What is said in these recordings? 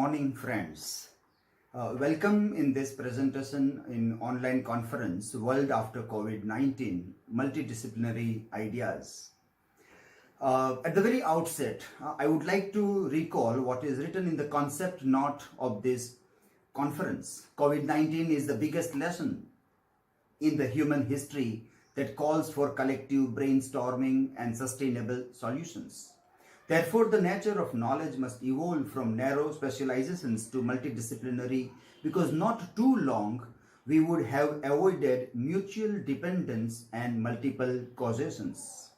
morning, friends. Welcome in this presentation in online conference, World After COVID-19, Multidisciplinary Ideas. At the very outset, I would like to recall what is written in the concept note of this conference. COVID-19 is the biggest lesson in the human history that calls for collective brainstorming and sustainable solutions. Therefore, the nature of knowledge must evolve from narrow specializations to multidisciplinary, because not too long we would have avoided mutual dependence and multiple causations.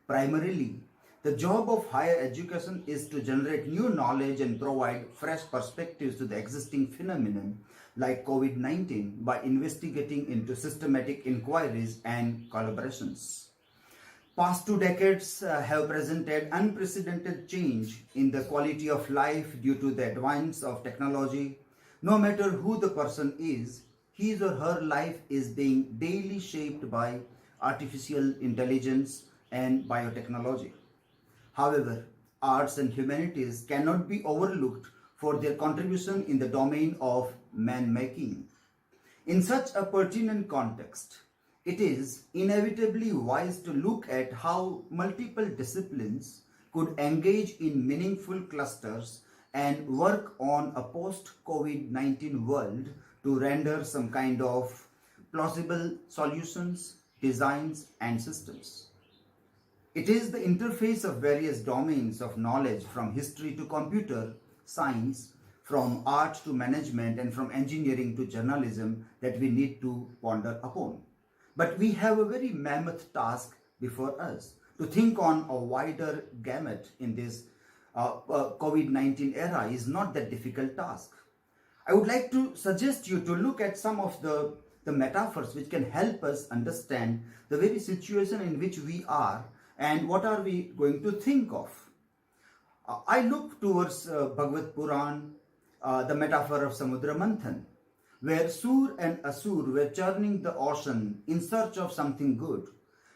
Primarily, the job of higher education is to generate new knowledge and provide fresh perspectives to the existing phenomenon like COVID-19 by investigating into systematic inquiries and collaborations. Past 2 decades have presented unprecedented change in the quality of life due to the advance of technology. No matter who the person is, his or her life is being daily shaped by artificial intelligence and biotechnology. However, arts and humanities cannot be overlooked for their contribution in the domain of man-making. In such a pertinent context, it is inevitably wise to look at how multiple disciplines could engage in meaningful clusters and work on a post-COVID-19 world to render some kind of plausible solutions, designs, and systems. It is the interface of various domains of knowledge, from history to computer science, from art to management, and from engineering to journalism that we need to ponder upon. But we have a very mammoth task before us to think on a wider gamut in this COVID-19 era is not that difficult task. I would like to suggest you to look at some of the metaphors which can help us understand the very situation in which we are and what are we going to think of. I look towards Bhagavad Puran, the metaphor of Samudra Manthan, where Sur and Asur were churning the ocean in search of something good.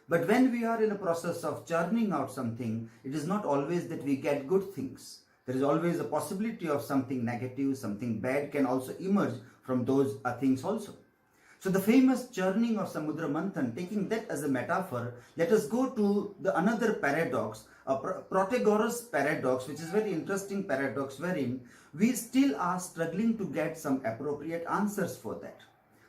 But when we are in a process of churning out something, it is not always that we get good things. There is always a possibility of something negative, something bad can also emerge from those things also. So the famous churning of Samudra Manthan, taking that as a metaphor, let us go to another paradox, Protagoras Paradox, which is very interesting paradox, wherein we still are struggling to get some appropriate answers for that.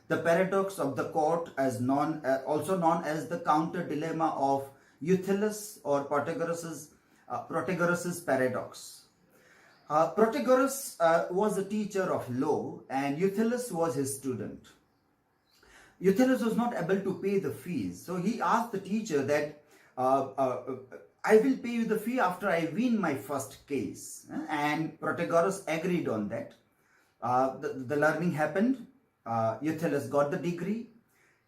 The paradox of the court, also known as the counter dilemma of Euthyllus or Protagoras' paradox. Protagoras was a teacher of law and Euthyllus was his student. Euthyllus was not able to pay the fees, so he asked the teacher that I will pay you the fee after I win my first case. And Protagoras agreed on that. The learning happened. Euthyllus got the degree.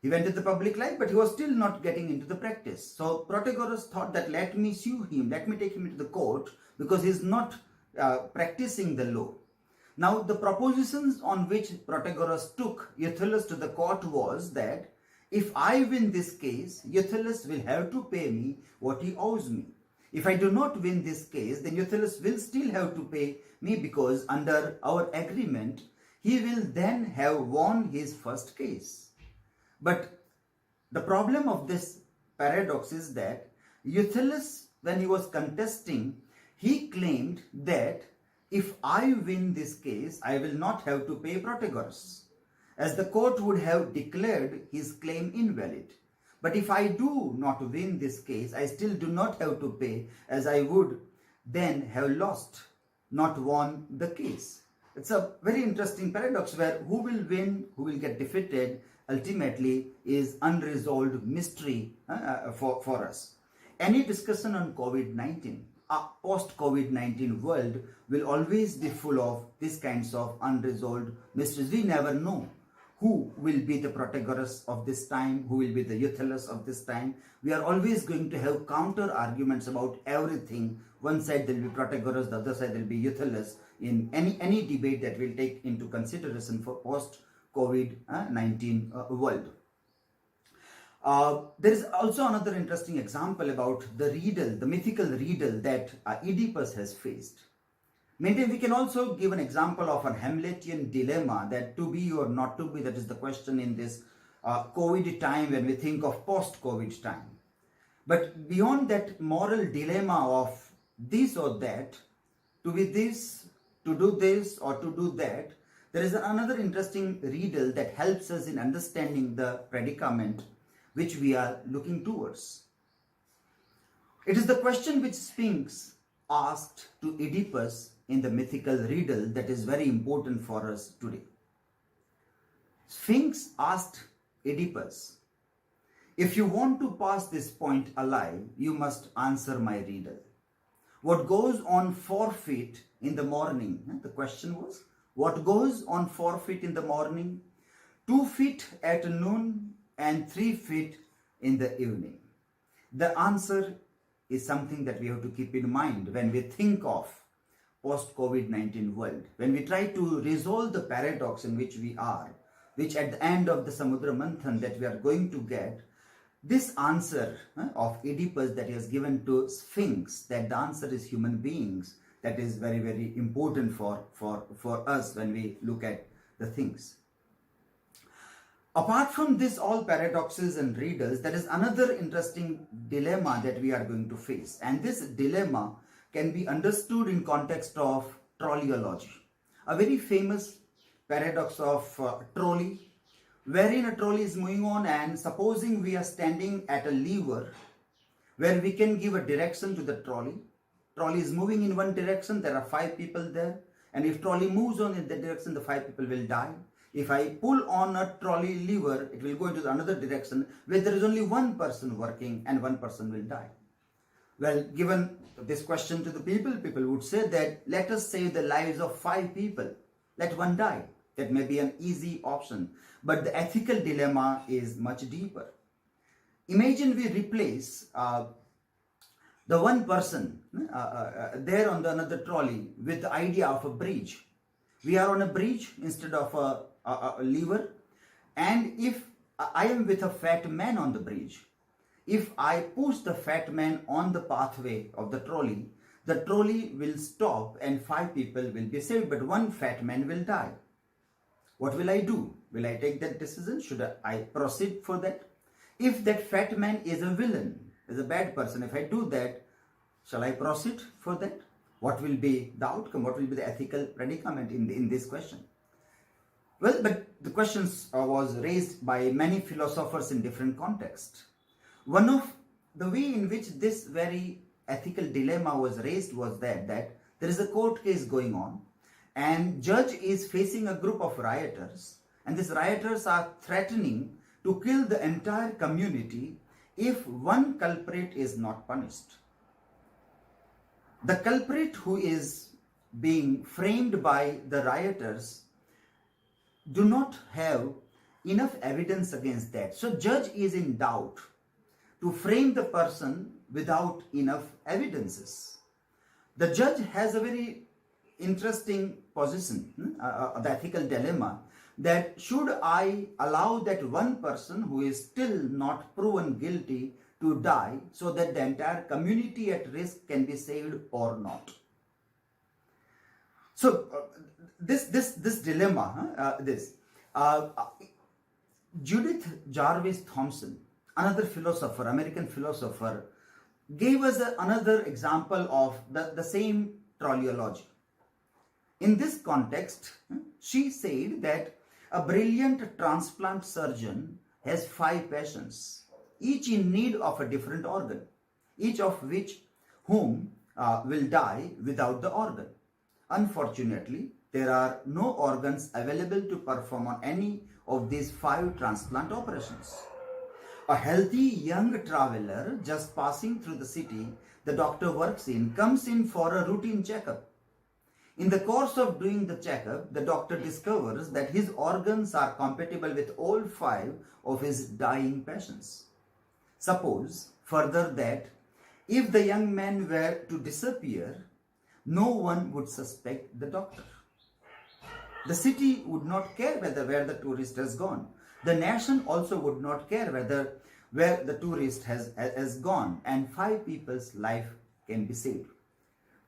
He went to the public life, but he was still not getting into the practice. So Protagoras thought that let me sue him, let me take him into the court because he is not practicing the law. Now the propositions on which Protagoras took Euthyllus to the court was that if I win this case, Euthyllus will have to pay me what he owes me. If I do not win this case, then Euthyllus will still have to pay me because under our agreement, he will then have won his first case. But the problem of this paradox is that Euthyllus, when he was contesting, he claimed that if I win this case, I will not have to pay Protagoras, as the court would have declared his claim invalid. But if I do not win this case, I still do not have to pay, as I would then have lost, not won the case. It's a very interesting paradox where who will win, who will get defeated, ultimately is unresolved mystery for us. Any discussion on COVID-19, a post-COVID-19 world will always be full of these kinds of unresolved mysteries. We never know who will be the Protagoras of this time, who will be the Euthyllus of this time. We are always going to have counter arguments about everything. One side there will be Protagoras, the other side there will be Euthyllus in any debate that we'll take into consideration for post-COVID-19 world. There is also another interesting example about the riddle, the mythical riddle that Oedipus has faced. Maybe we can also give an example of a Hamletian dilemma, that to be or not to be, that is the question in this COVID time when we think of post-COVID time. But beyond that moral dilemma of this or that, to be this, to do this or to do that, there is another interesting riddle that helps us in understanding the predicament which we are looking towards. It is the question which Sphinx asked to Oedipus in the mythical riddle that is very important for us today. Sphinx asked Oedipus, if you want to pass this point alive, you must answer my riddle. What goes on 4 feet in the morning? The question was, what goes on 4 feet in the morning, 2 feet at noon, and 3 feet in the evening? The answer is something that we have to keep in mind when we think of post-COVID-19 world. When we try to resolve the paradox in which we are, which at the end of the Samudra Manthan that we are going to get, this answer of Oedipus that he has given to Sphinx, that the answer is human beings, that is very, very important for us when we look at the things. Apart from this all paradoxes and riddles, there is another interesting dilemma that we are going to face. And this dilemma can be understood in context of trolleyology. A very famous paradox of trolley, wherein a trolley is moving on, and supposing we are standing at a lever where we can give a direction to the trolley. Trolley is moving in one direction, there are 5 people there, and if trolley moves on in that direction, the 5 people will die. If I pull on a trolley lever, it will go into another direction where there is only one person working and one person will die. Well, given this question to the people would say that let us save the lives of 5 people, let one die. That may be an easy option, but the ethical dilemma is much deeper. Imagine we replace the one person there on the another trolley with the idea of a bridge. We are on a bridge instead of a lever, and if I am with a fat man on the bridge, if I push the fat man on the pathway of the trolley will stop and 5 people will be saved, but one fat man will die. What will I do? Will I take that decision? Should I proceed for that? If that fat man is a villain, is a bad person, if I do that, shall I proceed for that? What will be the outcome? What will be the ethical predicament in this question? Well, but the questions was raised by many philosophers in different contexts. One of the way in which this very ethical dilemma was raised was that there is a court case going on, and judge is facing a group of rioters, and these rioters are threatening to kill the entire community if one culprit is not punished. The culprit who is being framed by the rioters do not have enough evidence against that. So judge is in doubt to frame the person without enough evidences. The judge has a very interesting position, the ethical dilemma, that should I allow that one person who is still not proven guilty to die so that the entire community at risk can be saved or not. So this dilemma, Judith Jarvis Thompson, another philosopher, American philosopher, gave us another example of the same trolleyology. In this context, she said that a brilliant transplant surgeon has 5 patients, each in need of a different organ, each of whom will die without the organ. Unfortunately, there are no organs available to perform on any of these 5 transplant operations. A healthy young traveler just passing through the city the doctor works in comes in for a routine checkup. In the course of doing the checkup, the doctor discovers that his organs are compatible with all 5 of his dying patients. Suppose further that if the young man were to disappear, no one would suspect the doctor. The city would not care where the tourist has gone. The nation also would not care where the tourist has gone, and 5 people's life can be saved.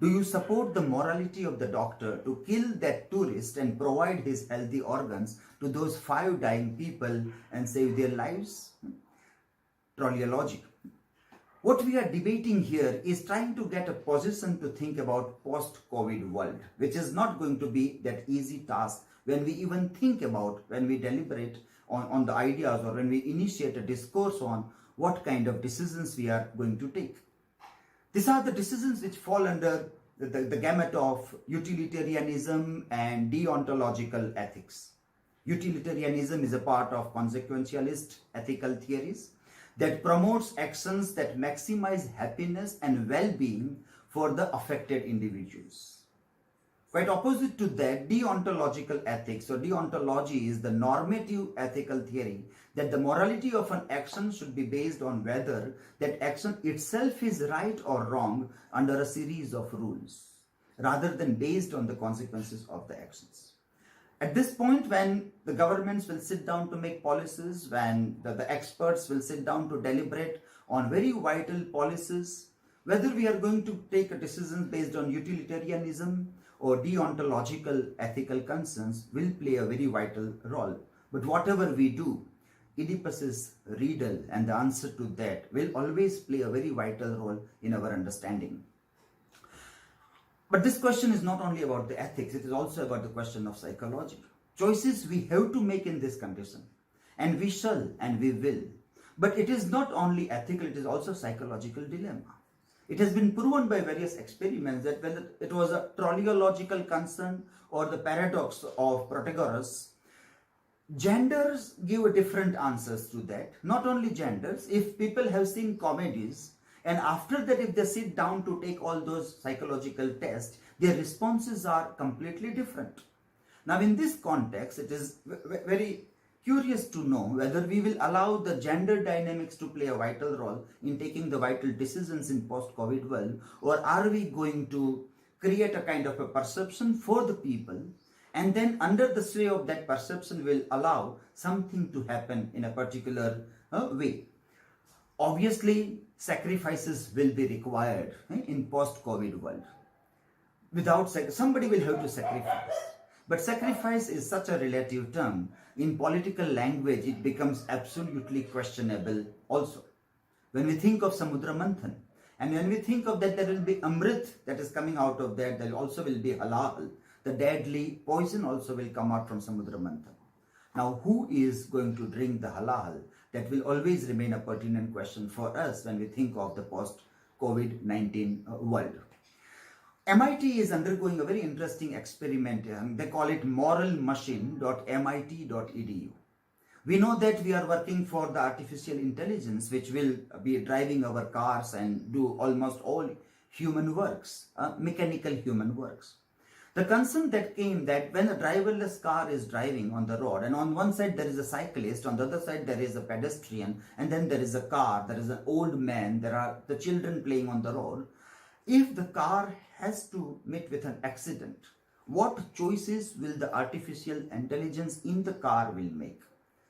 Do you support the morality of the doctor to kill that tourist and provide his healthy organs to those 5 dying people and save their lives? Trolley logic. What we are debating here is trying to get a position to think about post-COVID world, which is not going to be that easy task when we even think about, when we deliberate on the ideas, or when we initiate a discourse on what kind of decisions we are going to take. These are the decisions which fall under the gamut of utilitarianism and deontological ethics. Utilitarianism is a part of consequentialist ethical theories that promotes actions that maximize happiness and well-being for the affected individuals. Quite opposite to that, deontological ethics or deontology is the normative ethical theory that the morality of an action should be based on whether that action itself is right or wrong under a series of rules, rather than based on the consequences of the actions. At this point, when the governments will sit down to make policies, when the experts will sit down to deliberate on very vital policies, whether we are going to take a decision based on utilitarianism or deontological ethical concerns will play a very vital role. But whatever we do, Oedipus's riddle and the answer to that will always play a very vital role in our understanding. But this question is not only about the ethics, it is also about the question of psychology. Choices we have to make in this condition, and we shall and we will. But it is not only ethical, it is also a psychological dilemma. It has been proven by various experiments that whether it was a teleological concern or the paradox of Protagoras, genders give different answers to that. Not only genders, if people have seen comedies and after that if they sit down to take all those psychological tests, their responses are completely different. Now in this context, it is very curious to know whether we will allow the gender dynamics to play a vital role in taking the vital decisions in post-COVID world, or are we going to create a kind of a perception for the people, and then under the sway of that perception will allow something to happen in a particular way. Obviously, sacrifices will be required in post-COVID world. Without somebody will have to sacrifice. But sacrifice is such a relative term. In political language, it becomes absolutely questionable also. When we think of Samudra Manthan, and when we think of that there will be Amrit that is coming out of that, there also will be halal. The deadly poison also will come out from Samudra Manthan. Now, who is going to drink the halal? That will always remain a pertinent question for us when we think of the post-COVID-19 world. MIT is undergoing a very interesting experiment. They call it moralmachine.mit.edu. We know that we are working for the artificial intelligence, which will be driving our cars and do almost all human works, mechanical human works. The concern that came that when a driverless car is driving on the road, and on one side there is a cyclist, on the other side there is a pedestrian, and then there is a car, there is an old man, there are the children playing on the road. If the car has to meet with an accident, what choices will the artificial intelligence in the car will make?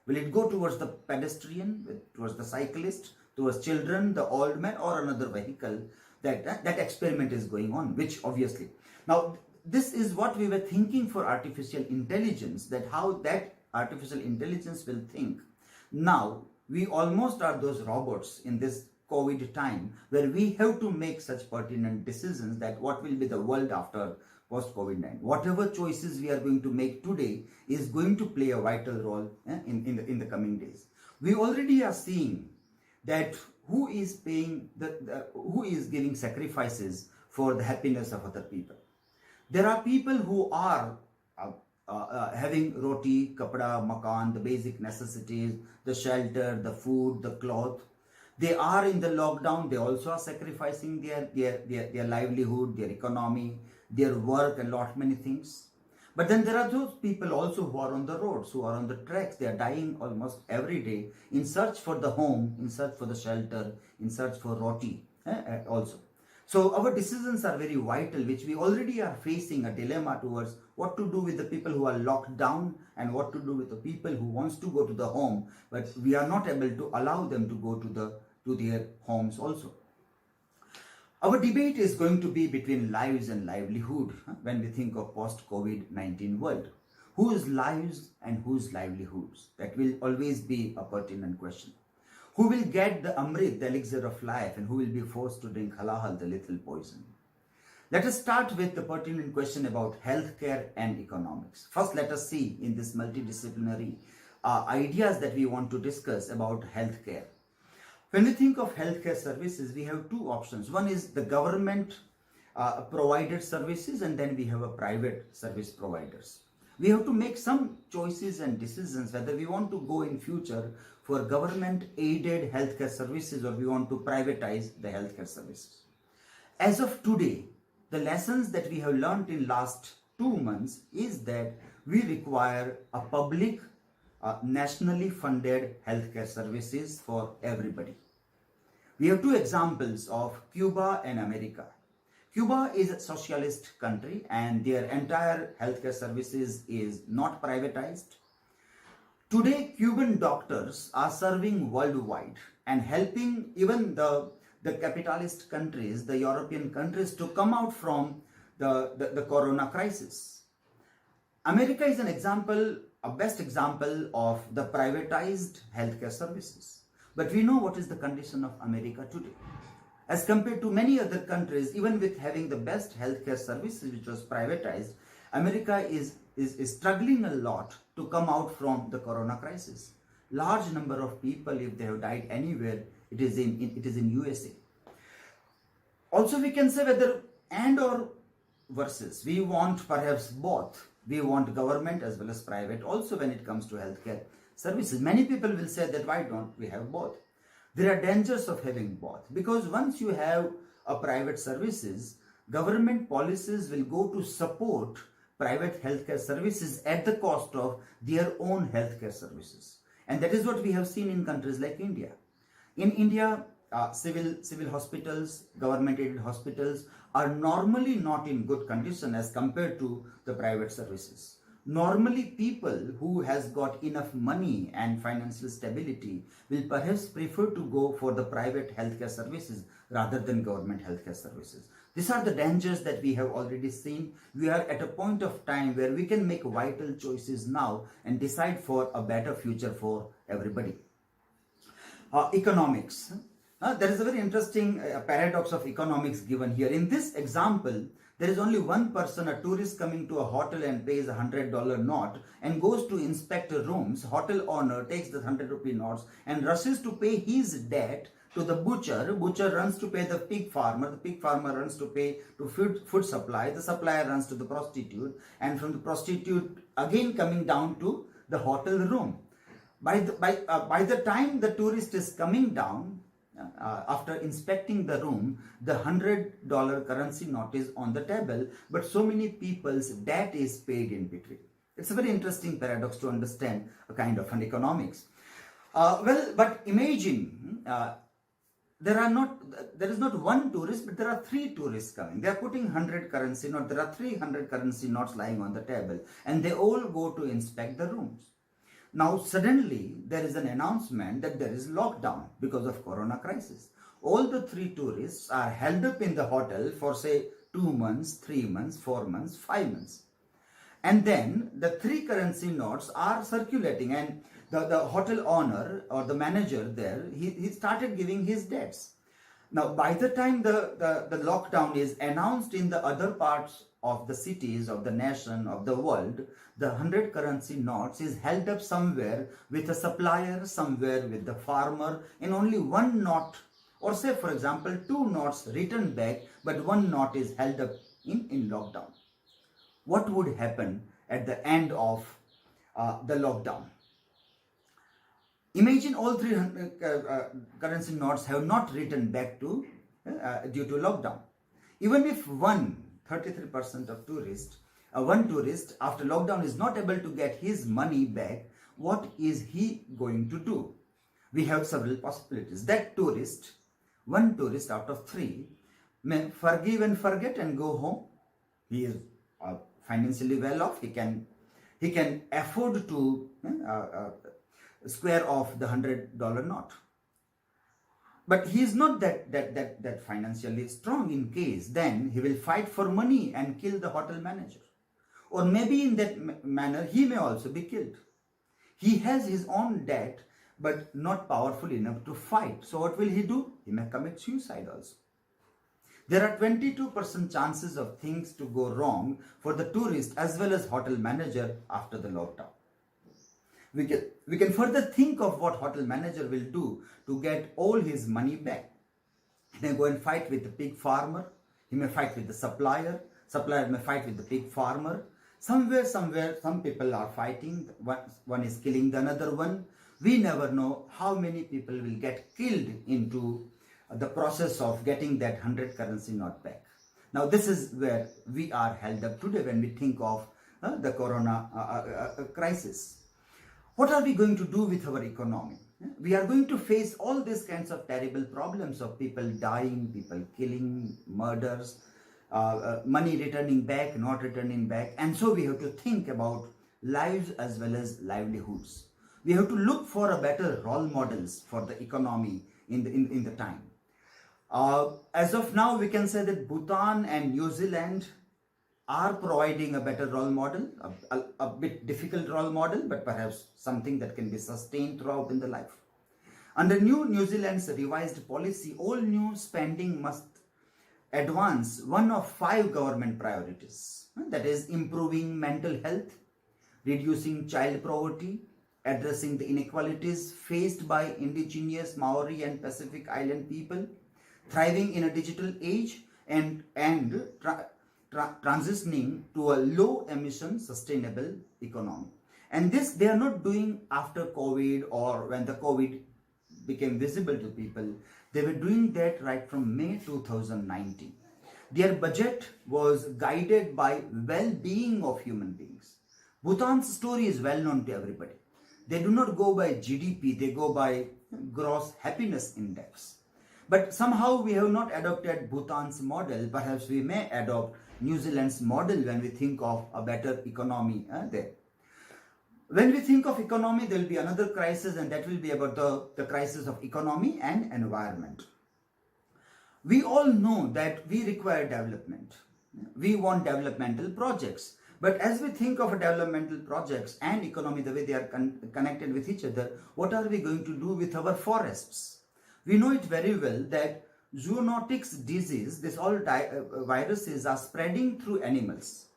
Will it go towards the pedestrian, towards the cyclist, towards children, the old man, or another vehicle? That experiment is going on, which obviously. Now, this is what we were thinking for artificial intelligence, that how that artificial intelligence will think. Now, we almost are those robots in this COVID time where we have to make such pertinent decisions that what will be the world after post-COVID-19. Whatever choices we are going to make today is going to play a vital role in the coming days. We already are seeing that who is paying, who is giving sacrifices for the happiness of other people. There are people who are having roti, kapda, makan, the basic necessities, the shelter, the food, the cloth. They are in the lockdown. They also are sacrificing their livelihood, their economy, their work, and lot many things. But then there are those people also who are on the roads, who are on the tracks. They are dying almost every day in search for the home, in search for the shelter, in search for roti also. So our decisions are very vital, which we already are facing a dilemma towards what to do with the people who are locked down and what to do with the people who wants to go to the home, but we are not able to allow them to go to their homes also. Our debate is going to be between lives and livelihood when we think of post-COVID-19 world. Whose lives and whose livelihoods? That will always be a pertinent question. Who will get the Amrit, the elixir of life, and who will be forced to drink halal, the lethal poison? Let us start with the pertinent question about healthcare and economics. First, let us see in this multidisciplinary ideas that we want to discuss about healthcare. When we think of healthcare services, we have two options. One is the government provided services, and then we have a private service providers. We have to make some choices and decisions whether we want to go in future for government aided healthcare services or we want to privatize the healthcare services. As of today, the lessons that we have learned in last 2 months is that we require a public, nationally funded healthcare services for everybody. We have two examples of Cuba and America. Cuba is a socialist country and their entire healthcare services is not privatized. Today, Cuban doctors are serving worldwide and helping even the capitalist countries, the European countries, to come out from the corona crisis. America is an example, a best example of the privatized healthcare services. But we know what is the condition of America today. As compared to many other countries, even with having the best healthcare services which was privatized, America is struggling a lot to come out from the corona crisis. Large number of people, if they have died anywhere, it is in USA. Also, we can say whether and or versus. We want perhaps both. We want government as well as private also when it comes to healthcare services. Many people will say that why don't we have both? There are dangers of having both, because once you have a private services, government policies will go to support private healthcare services at the cost of their own healthcare services. And that is what we have seen in countries like India. In India, civil hospitals, government-aided hospitals are normally not in good condition as compared to the private services. Normally, people who has got enough money and financial stability will perhaps prefer to go for the private healthcare services rather than government healthcare services. These are the dangers that we have already seen. We are at a point of time where we can make vital choices now and decide for a better future for everybody. Economics. There is a very interesting paradox of economics given here. In this example, there is only one person, a tourist, coming to a hotel and pays $100 note and goes to inspect rooms. Hotel owner takes the 100 rupee notes and rushes to pay his debt to the butcher. Butcher runs to pay the pig farmer. The pig farmer runs to pay to food supply. The supplier runs to the prostitute, and from the prostitute again coming down to the hotel room. By the time the tourist is coming down, after inspecting the room, the $100 currency note is on the table, but so many people's debt is paid in between. It's a very interesting paradox to understand a kind of an economics. But imagine there is not one tourist, but there are 3 tourists coming. They are putting 100 currency note. There are 300 currency notes lying on the table, and they all go to inspect the rooms. Now suddenly there is an announcement that there is lockdown because of corona crisis. All the 3 tourists are held up in the hotel for say 2 months, 3 months, 4 months, 5 months. And then the 3 currency notes are circulating, and the hotel owner or the manager there, he started giving his debts. Now by the time the lockdown is announced in the other parts of the cities, of the nation, of the world, the 100 currency notes is held up somewhere with a supplier, somewhere with the farmer, and only 1 note, or say for example 2 notes returned back, but 1 note is held up in lockdown. What would happen at the end of the lockdown? Imagine all 300 currency notes have not returned back due to lockdown. Even if 33% of tourists, one tourist after lockdown is not able to get his money back, what is he going to do? We have several possibilities. That tourist, 1 tourist out of 3, may forgive and forget and go home. He is financially well off. He can afford to square off the $100 note. But he is not that financially strong. In case, then he will fight for money and kill the hotel manager. Or maybe in that manner, he may also be killed. He has his own debt, but not powerful enough to fight. So what will he do? He may commit suicide also. There are 22% chances of things to go wrong for the tourist as well as hotel manager after the lockdown. We can further think of what hotel manager will do to get all his money back. He may go and fight with the pig farmer. He may fight with the supplier. Supplier may fight with the pig farmer. Somewhere, some people are fighting. One is killing the another one. We never know how many people will get killed into the process of getting that 100 currency note back. Now, this is where we are held up today when we think of the corona crisis. What are we going to do with our economy? We are going to face all these kinds of terrible problems of people dying, people killing, murders, money returning back, not returning back. And so we have to think about lives as well as livelihoods. We have to look for a better role models for the economy in the time. As of now, we can say that Bhutan and New Zealand are providing a better role model, a bit difficult role model, but perhaps something that can be sustained throughout in the life. Under New Zealand's revised policy, all new spending must advance one of 5 government priorities. That is improving mental health, reducing child poverty, addressing the inequalities faced by indigenous Maori and Pacific Island people, thriving in a digital age, and transitioning to a low emission sustainable economy. And this they are not doing after COVID or when the COVID became visible to people. They were doing that right from May 2019. Their budget was guided by well-being of human beings. Bhutan's story is well known to everybody. They do not go by GDP, they go by gross happiness index. But somehow we have not adopted Bhutan's model. Perhaps we may adopt New Zealand's model when we think of a better economy there. When we think of economy, there will be another crisis, and that will be about the crisis of economy and environment. We all know that we require development. We want developmental projects. But as we think of developmental projects and economy, the way they are connected with each other, what are we going to do with our forests? We know it very well that zoonotics disease, this all viruses are spreading through animals.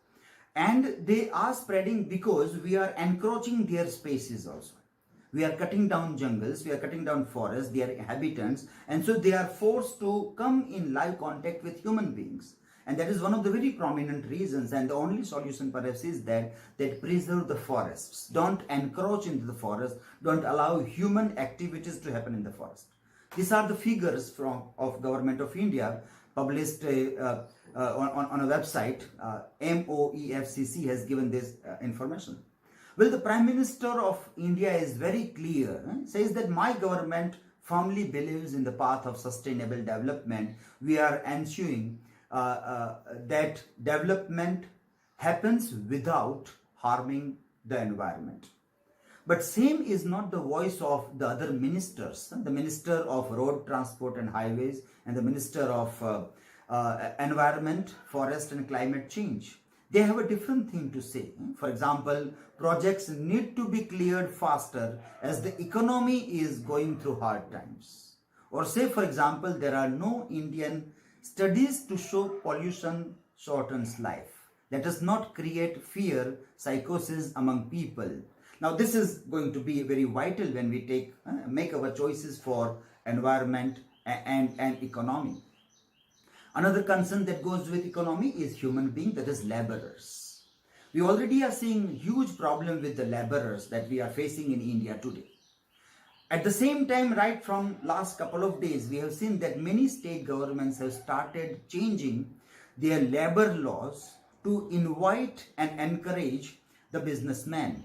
And they are spreading because we are encroaching their spaces also. We are cutting down jungles, we are cutting down forests, their inhabitants, and so they are forced to come in live contact with human beings. And that is one of the very prominent reasons, and the only solution perhaps is that preserve the forests. Don't encroach into the forest, don't allow human activities to happen in the forest. These are the figures of Government of India published on a website. MOEFCC has given this information. Well, the Prime Minister of India is very clear, says that my government firmly believes in the path of sustainable development. We are ensuring that development happens without harming the environment. But same is not the voice of the other ministers, the Minister of Road Transport and Highways and the Minister of Environment, Forest and Climate Change. They have a different thing to say. For example, projects need to be cleared faster as the economy is going through hard times. Or say, for example, there are no Indian studies to show pollution shortens life. Let us not create fear, psychosis among people. Now, this is going to be very vital when we make our choices for environment and economy. Another concern that goes with economy is human being, that is laborers. We already are seeing huge problem with the laborers that we are facing in India today. At the same time, right from last couple of days, we have seen that many state governments have started changing their labor laws to invite and encourage the businessmen.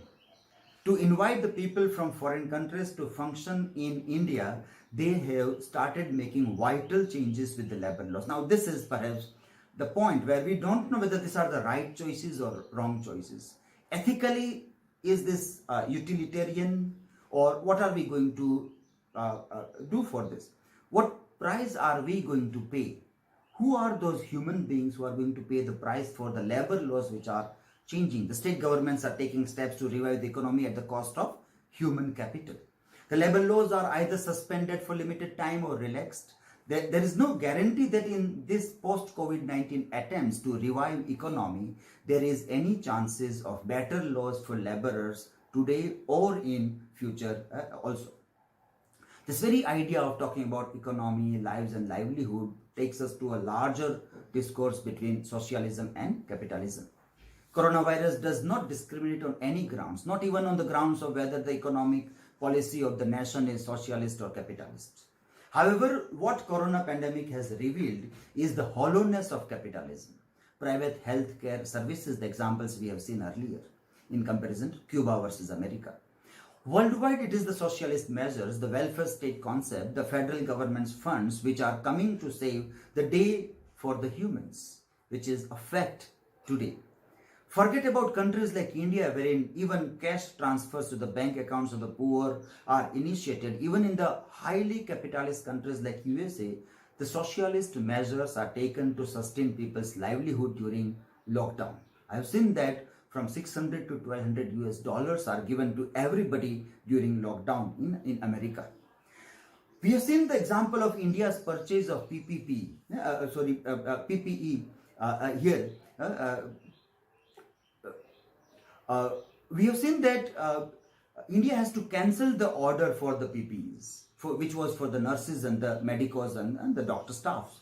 To invite the people from foreign countries to function in India, they have started making vital changes with the labor laws. Now, this is perhaps the point where we don't know whether these are the right choices or wrong choices. Ethically, is this utilitarian, or what are we going to do for this? What price are we going to pay? Who are those human beings who are going to pay the price for the labor laws which are changing? The state governments are taking steps to revive the economy at the cost of human capital. The labor laws are either suspended for limited time or relaxed. There is no guarantee that in this post-COVID-19 attempts to revive economy, there is any chances of better laws for laborers today or in future also. This very idea of talking about economy, lives and livelihood takes us to a larger discourse between socialism and capitalism. Coronavirus does not discriminate on any grounds, not even on the grounds of whether the economic policy of the nation is socialist or capitalist. However, what corona pandemic has revealed is the hollowness of capitalism. Private healthcare services, the examples we have seen earlier, in comparison to Cuba versus America. Worldwide, it is the socialist measures, the welfare state concept, the federal government's funds which are coming to save the day for the humans, which is a fact today. Forget about countries like India, wherein even cash transfers to the bank accounts of the poor are initiated. Even in the highly capitalist countries like USA, the socialist measures are taken to sustain people's livelihood during lockdown. I have seen that from 600 to 1200 US dollars are given to everybody during lockdown in America. We have seen the example of India's purchase of PPE here. We have seen that India has to cancel the order for the PPEs, which was for the nurses and the medicos and the doctor staffs.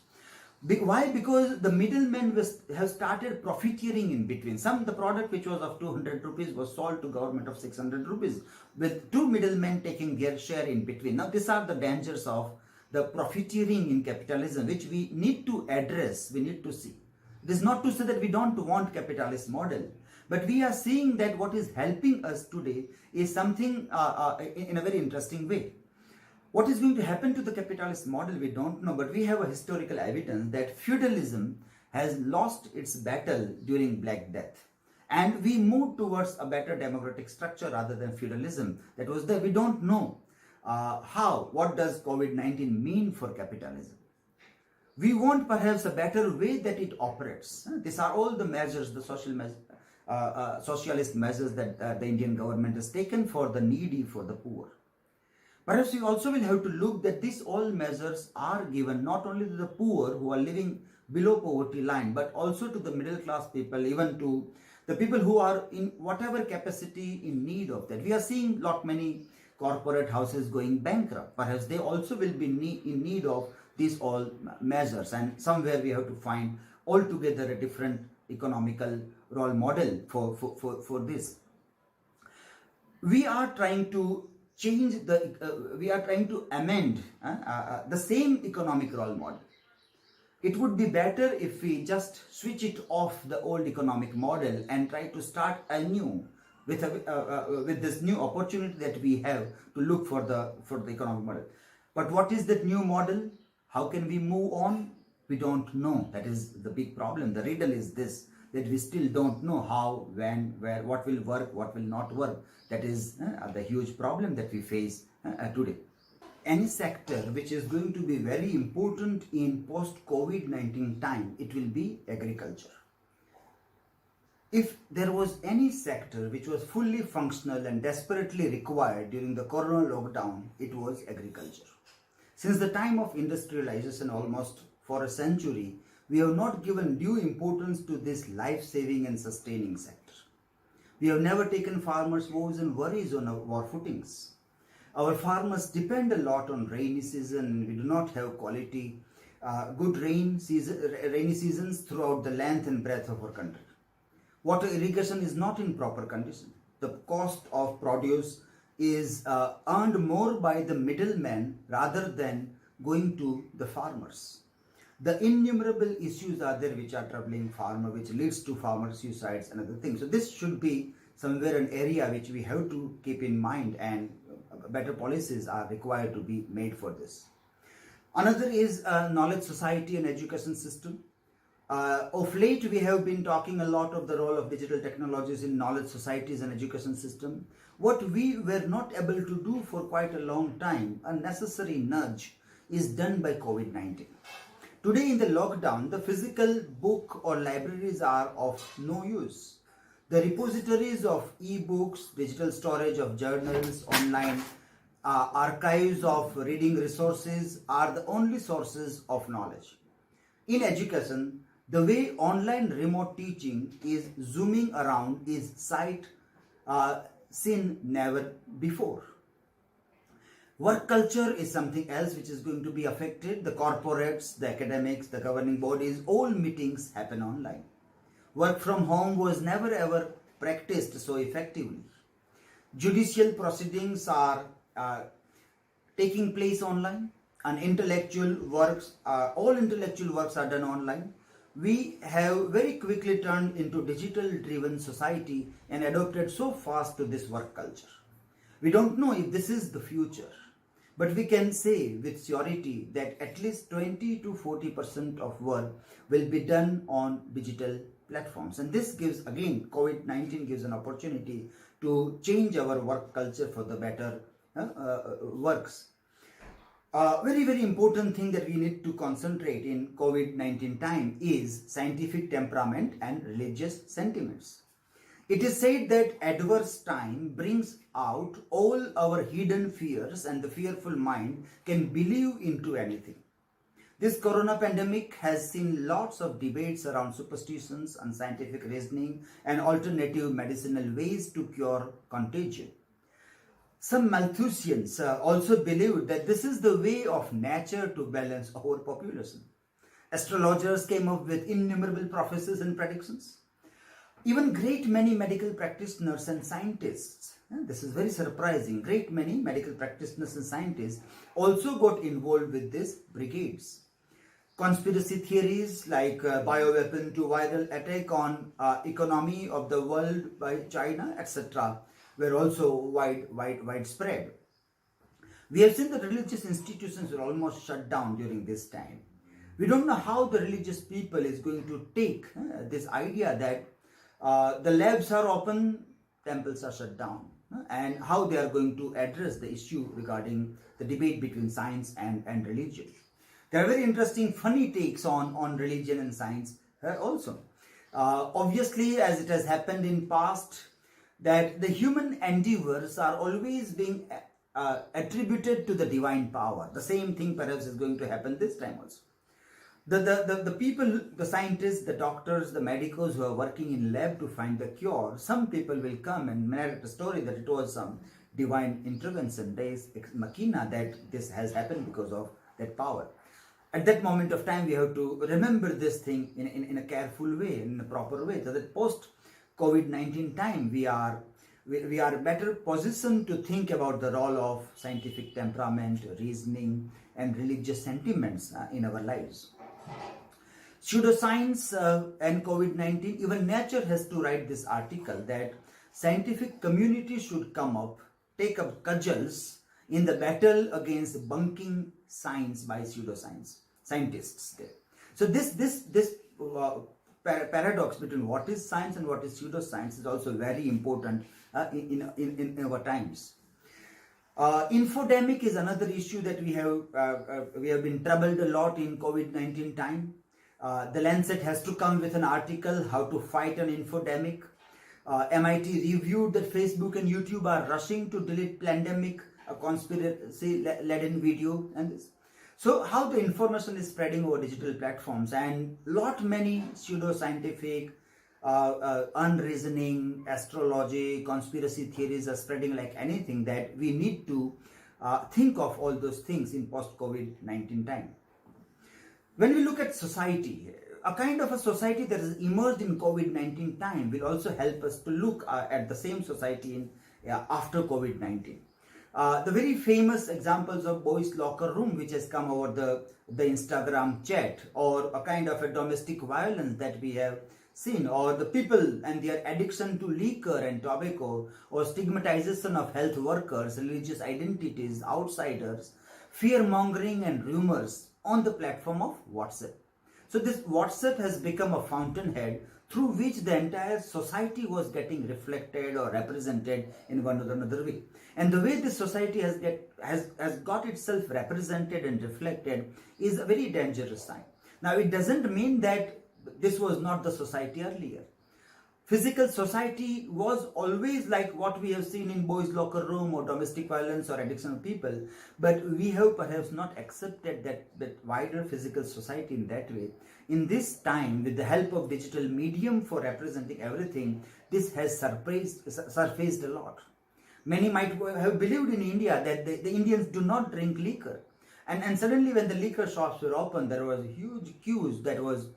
Why? Because the middlemen have started profiteering in between. The product which was of 200 rupees was sold to government of 600 rupees, with two middlemen taking their share in between. Now, these are the dangers of the profiteering in capitalism, which we need to address, we need to see. It is not to say that we don't want capitalist model, but we are seeing that what is helping us today is something in a very interesting way. What is going to happen to the capitalist model, we don't know, but we have a historical evidence that feudalism has lost its battle during Black Death. And we move towards a better democratic structure rather than feudalism that was there. We don't know what does COVID-19 mean for capitalism. We want perhaps a better way that it operates. These are all the measures, the socialist measures that the Indian government has taken for the needy, for the poor. Perhaps we also will have to look that these all measures are given not only to the poor who are living below poverty line, but also to the middle class people, even to the people who are in whatever capacity in need of that. We are seeing many corporate houses going bankrupt. Perhaps they also will be in need of these all measures, and somewhere we have to find altogether a different economical role model for this. We are trying to we are trying to amend the same economic role model. It would be better if we just switch it off the old economic model and try to start anew with this new opportunity that we have to look for the economic model. But what is that new model? How can we move on? We don't know. That is the big problem. The riddle is this, that we still don't know how, when, where, what will work, what will not work. That is the huge problem that we face today. Any sector which is going to be very important in post-COVID-19 time, it will be agriculture. If there was any sector which was fully functional and desperately required during the corona lockdown, it was agriculture. Since the time of industrialization, almost for a century, we have not given due importance to this life-saving and sustaining sector. We have never taken farmers' woes and worries on our footings. Our farmers depend a lot on rainy season. We do not have quality, good rainy seasons throughout the length and breadth of our country. Water irrigation is not in proper condition. The cost of produce is earned more by the middlemen rather than going to the farmers. The innumerable issues are there which are troubling farmer, which leads to farmer suicides and other things. So this should be somewhere an area which we have to keep in mind, and better policies are required to be made for this. Another is knowledge society and education system. Of late, we have been talking a lot of the role of digital technologies in knowledge societies and education system. What we were not able to do for quite a long time, a necessary nudge, is done by COVID-19. Today in the lockdown, the physical book or libraries are of no use. The repositories of e-books, digital storage of journals, online archives of reading resources are the only sources of knowledge. In education, the way online remote teaching is zooming around is sight seen never before. Work culture is something else which is going to be affected. The corporates, the academics, the governing bodies, all meetings happen online. Work from home was never ever practiced so effectively. Judicial proceedings are taking place online, and all intellectual works are done online. We have very quickly turned into digital-driven society and adopted so fast to this work culture. We don't know if this is the future, but we can say with surety that at least 20 to 40% of work will be done on digital platforms. And this gives, again, COVID-19 gives an opportunity to change our work culture for the better works. Very, very important thing that we need to concentrate in COVID-19 time is scientific temperament and religious sentiments. It is said that adverse time brings out all our hidden fears, and the fearful mind can believe into anything. This corona pandemic has seen lots of debates around superstitions, unscientific reasoning, and alternative medicinal ways to cure contagion. Some Malthusians also believed that this is the way of nature to balance our population. Astrologers came up with innumerable prophecies and predictions. Even great many medical practitioners and scientists, this is very surprising, great many medical practitioners and scientists also got involved with these brigades. Conspiracy theories like bioweapon to viral attack on economy of the world by China, etc. were also widespread. We have seen that religious institutions were almost shut down during this time. We don't know how the religious people is going to take this idea that the labs are open, temples are shut down, and how they are going to address the issue regarding the debate between science and religion. There are very interesting, funny takes on religion and science also. Obviously, as it has happened in past, that the human endeavors are always being attributed to the divine power. The same thing perhaps is going to happen this time also. The people, the scientists, the doctors, the medicos who are working in lab to find the cure, some people will come and narrate a story that it was some divine intervention, deus ex machina, that this has happened because of that power. At that moment of time, we have to remember this thing in a careful way, in a proper way, so that post COVID-19 time, we are better positioned to think about the role of scientific temperament, reasoning, and religious sentiments in our lives. Pseudoscience and COVID-19, even Nature has to write this article that scientific community should come up, take up cudgels in the battle against bunking science by pseudoscience scientists there. So this paradox between what is science and what is pseudoscience is also very important in our times. Infodemic is another issue that we have been troubled a lot in COVID-19 time. The Lancet has to come with an article how to fight an infodemic. MIT reviewed that Facebook and YouTube are rushing to delete pandemic, a conspiracy-laden video, and this. So how the information is spreading over digital platforms, and many pseudoscientific, unreasoning, astrology, conspiracy theories are spreading like anything, that we need to think of all those things in post-COVID-19 time. When we look at society, a kind of a society that has emerged in COVID-19 time will also help us to look at the same society after COVID-19. The very famous examples of boys' locker room, which has come over the Instagram chat, or a kind of a domestic violence that we have seen, or the people and their addiction to liquor and tobacco, or stigmatization of health workers, religious identities, outsiders, fear-mongering and rumors on the platform of WhatsApp. So this WhatsApp has become a fountainhead through which the entire society was getting reflected or represented in one or another way. And the way this society has got itself represented and reflected is a very dangerous sign. Now, it doesn't mean that this was not the society earlier. Physical society was always like what we have seen in boys' locker room or domestic violence or addiction of people, but we have perhaps not accepted that wider physical society in that way. In this time, with the help of digital medium for representing everything, this has surfaced a lot. Many might have believed in India that the Indians do not drink liquor. And suddenly when the liquor shops were open, there was huge queues that was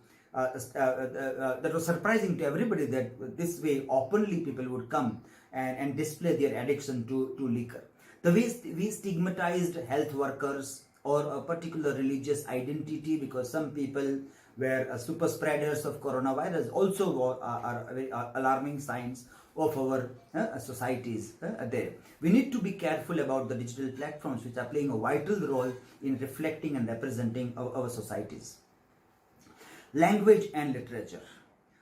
surprising to everybody, that this way openly people would come and display their addiction to liquor. The way we stigmatized health workers or a particular religious identity, because some people were super spreaders of coronavirus, also are very alarming signs of our societies there. We need to be careful about the digital platforms which are playing a vital role in reflecting and representing our societies. Language and literature.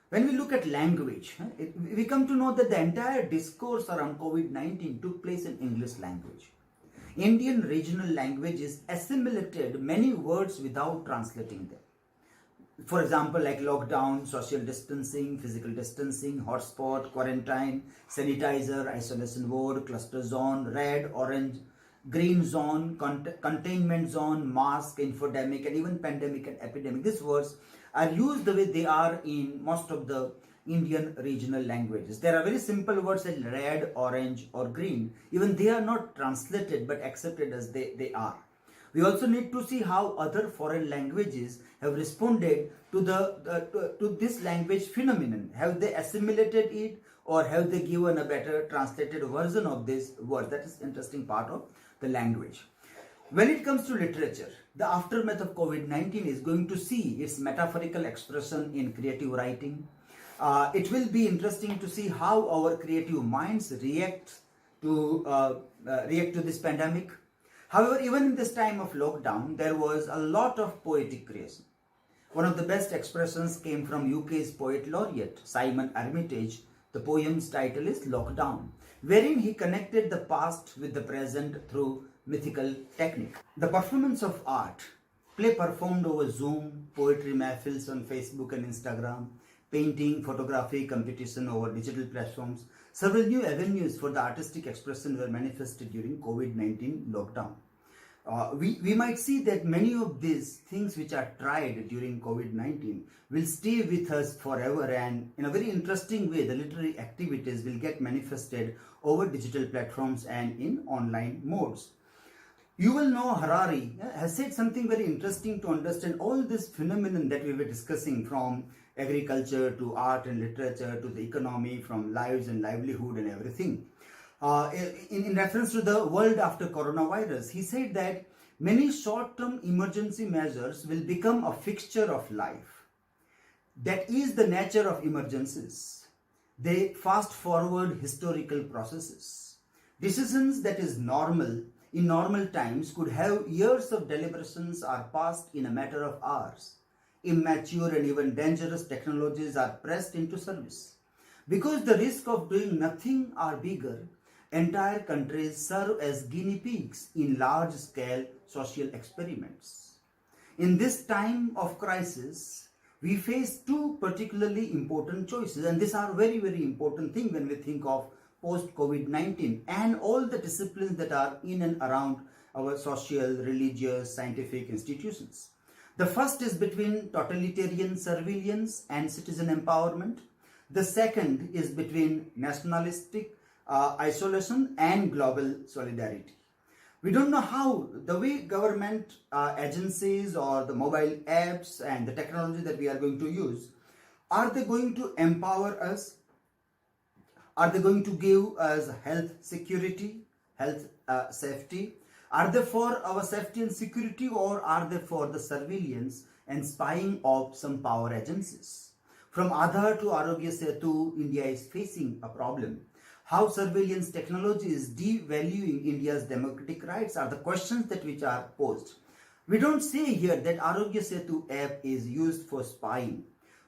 When we look at language, we come to know that the entire discourse around COVID-19 took place in English language. Indian regional languages assimilated many words without translating them. For example, like lockdown, social distancing, physical distancing, hotspot, quarantine, sanitizer, isolation ward, cluster zone, red, orange, green zone, containment zone, mask, infodemic, and even pandemic and epidemic. These words are used the way they are in most of the Indian regional languages. There are very simple words like red, orange, or green. Even they are not translated but accepted as they are. We also need to see how other foreign languages have responded to to this language phenomenon. Have they assimilated it, or have they given a better translated version of this word? That is interesting part of the language. When it comes to literature, the aftermath of COVID-19 is going to see its metaphorical expression in creative writing. It will be interesting to see how our creative minds react to this pandemic. However, even in this time of lockdown, there was a lot of poetic creation. One of the best expressions came from UK's poet laureate, Simon Armitage. The poem's title is Lockdown, wherein he connected the past with the present through mythical technique. The performance of art, play performed over Zoom, poetry mahfils on Facebook and Instagram, painting, photography, competition over digital platforms. Several new avenues for the artistic expression were manifested during COVID-19 lockdown. We might see that many of these things which are tried during COVID-19 will stay with us forever, and in a very interesting way, the literary activities will get manifested over digital platforms and in online modes. Yuval Noah Harari has said something very interesting to understand all this phenomenon that we were discussing, from agriculture to art and literature to the economy, from lives and livelihood and everything. In reference to the world after coronavirus, he said that many short-term emergency measures will become a fixture of life. That is the nature of emergencies. They fast forward historical processes. Decisions that is normal in normal times could have years of deliberations are passed in a matter of hours. Immature and even dangerous technologies are pressed into service. Because the risk of doing nothing are bigger, entire countries serve as guinea pigs in large-scale social experiments. In this time of crisis, we face two particularly important choices, and these are very, very important things when we think of post-COVID-19 and all the disciplines that are in and around our social, religious, scientific institutions. The first is between totalitarian surveillance and citizen empowerment. The second is between nationalistic isolation and global solidarity. We don't know how the way government agencies or the mobile apps and the technology that we are going to use, are they going to empower us? Are they going to give us health security, health safety? Are they for our safety and security, or are they for the surveillance and spying of some power agencies? From Aadhaar to Arogya Setu, India is facing a problem. How surveillance technology is devaluing India's democratic rights are the questions that which are posed. We don't say here that Arogya Setu app is used for spying.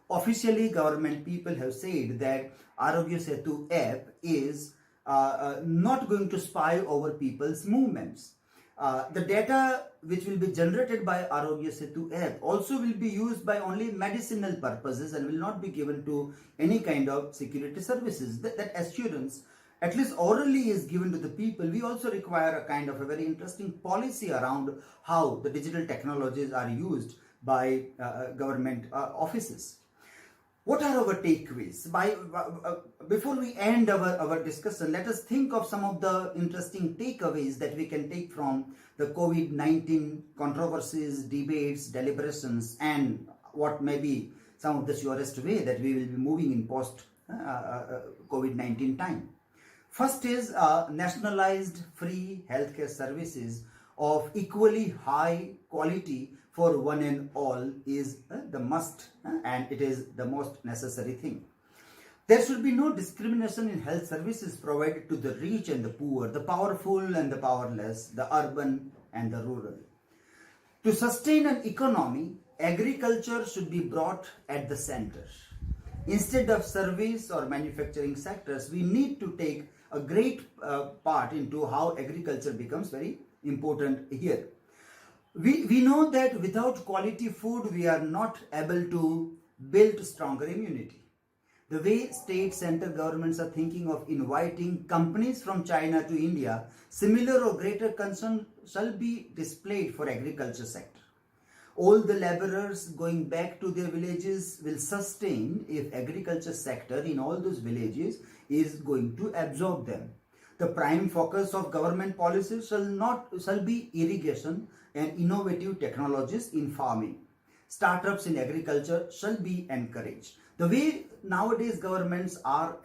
Officially, government people have said that Arogya Setu app is not going to spy over people's movements. The data which will be generated by Arogya Setu app also will be used by only medicinal purposes and will not be given to any kind of security services. That assurance, at least orally, is given to the people. We also require a kind of a very interesting policy around how the digital technologies are used by government offices. What are our takeaways? Before we end our discussion, let us think of some of the interesting takeaways that we can take from the COVID-19 controversies, debates, deliberations, and what may be some of the surest way that we will be moving in post COVID-19 time. First is nationalized free healthcare services of equally high quality for one and all is the must, and it is the most necessary thing. There should be no discrimination in health services provided to the rich and the poor, the powerful and the powerless, the urban and the rural. To sustain an economy, agriculture should be brought at the center. Instead of service or manufacturing sectors, we need to take a great part into how agriculture becomes very important here. We know that without quality food, we are not able to build stronger immunity. The way state center governments are thinking of inviting companies from China to India, similar or greater concern shall be displayed for agriculture sector. All the laborers going back to their villages will sustain if agriculture sector in all those villages is going to absorb them. The prime focus of government policies shall be irrigation and innovative technologies in farming. Startups in agriculture shall be encouraged. The way nowadays governments are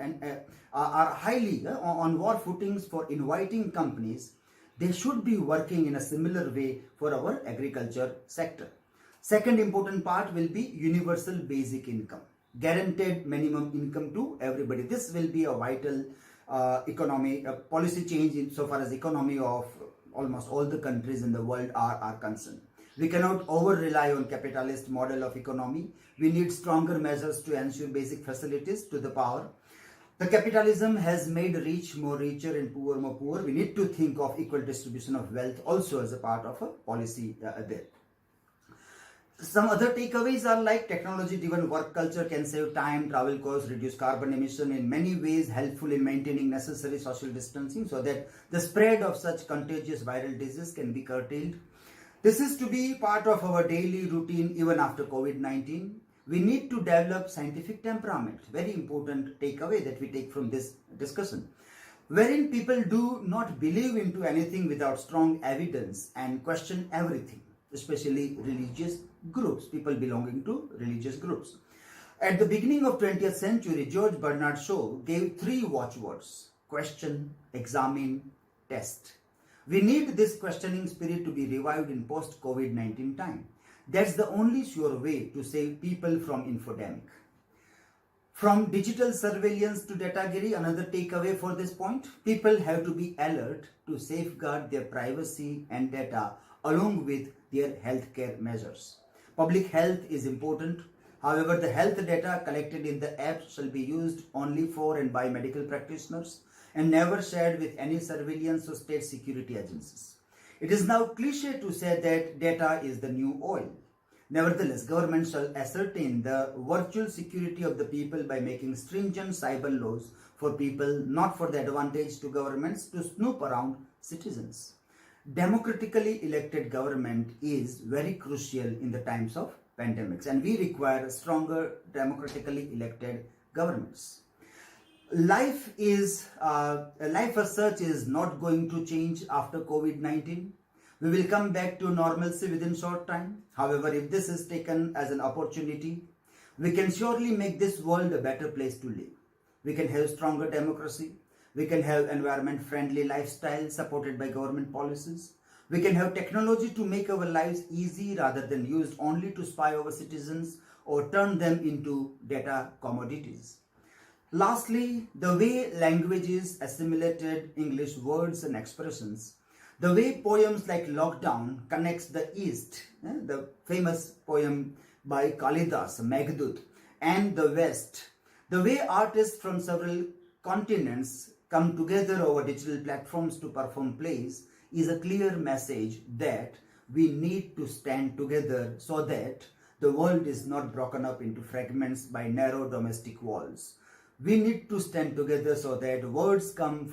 highly on war footings for inviting companies, they should be working in a similar way for our agriculture sector. Second important part will be universal basic income, guaranteed minimum income to everybody. This will be a vital economy policy change insofar as economy of almost all the countries in the world are concerned. We cannot over rely on capitalist model of economy. We need stronger measures to ensure basic facilities to the poor. The capitalism has made rich more richer and poor more poor. We need to think of equal distribution of wealth also as a part of a policy there. Some other takeaways are like technology-driven work culture can save time, travel costs, reduce carbon emission, in many ways helpful in maintaining necessary social distancing so that the spread of such contagious viral disease can be curtailed. This is to be part of our daily routine even after COVID-19. We need to develop scientific temperament, very important takeaway that we take from this discussion, wherein people do not believe into anything without strong evidence and question everything, especially religious groups, people belonging to religious groups. At the beginning of 20th century, George Bernard Shaw gave 3 watchwords: question, examine, test. We need this questioning spirit to be revived in post-COVID-19 time. That's the only sure way to save people from infodemic. From digital surveillance to datagiri, another takeaway for this point, people have to be alert to safeguard their privacy and data along with their healthcare measures. Public health is important. However, the health data collected in the app shall be used only for and by medical practitioners and never shared with any surveillance or state security agencies. It is now cliche to say that data is the new oil. Nevertheless, government shall ascertain the virtual security of the people by making stringent cyber laws for people, not for the advantage to governments to snoop around citizens. Democratically elected government is very crucial in the times of pandemics, and we require stronger democratically elected governments. Life as such is not going to change after COVID-19. We will come back to normalcy within short time. However, if this is taken as an opportunity, we can surely make this world a better place to live. We can have stronger democracy. We can have environment-friendly lifestyle supported by government policies. We can have technology to make our lives easy rather than used only to spy over citizens or turn them into data commodities. Lastly, the way languages assimilated English words and expressions, The way poems like Lockdown connects the East, the famous poem by Kalidas, Meghdut, and the West. The way artists from several continents come together over digital platforms to perform plays is a clear message that we need to stand together so that the world is not broken up into fragments by narrow domestic walls. We need to stand together so that words come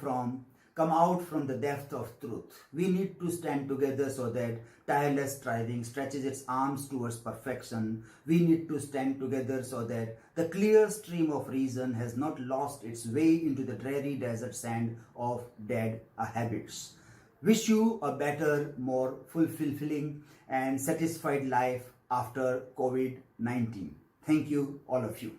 out from the depth of truth. We need to stand together so that tireless striving stretches its arms towards perfection. We need to stand together so that the clear stream of reason has not lost its way into the dreary desert sand of dead habits. Wish you a better, more fulfilling and satisfied life after COVID-19. Thank you, all of you.